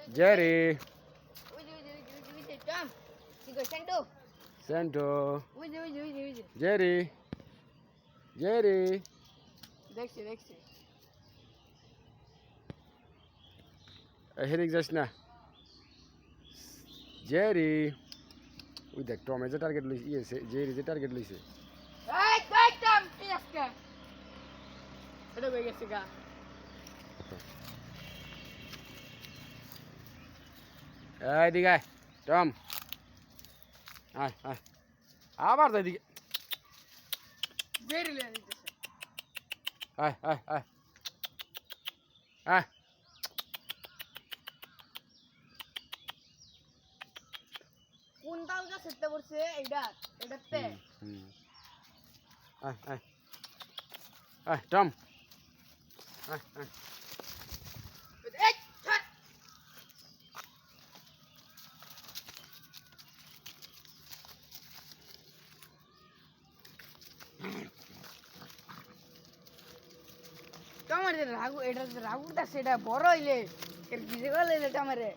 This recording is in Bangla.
Jerry. Tom. Sigo Sento. Santo. Uy. Jerry. Jerry. দেখছি হেরিক যাস না জেরি ওই দেখ টমে যে টার্গেট লইছে জেরি যে টার্গেট লইছে এই টম তুই আজকে এটা হয়ে গেছে গা এই দিকে আয় টম আয় আবার যাই দিকে বেরি লিয়ে দিতেছে আয় কোন তাল গাছেতে পড়ছে এটাতে আয় টম আয় এই ছাড় টমারে রাগু এটা রাগুটা সেটা বড় হইলে এর ভিজে গেলে টমারে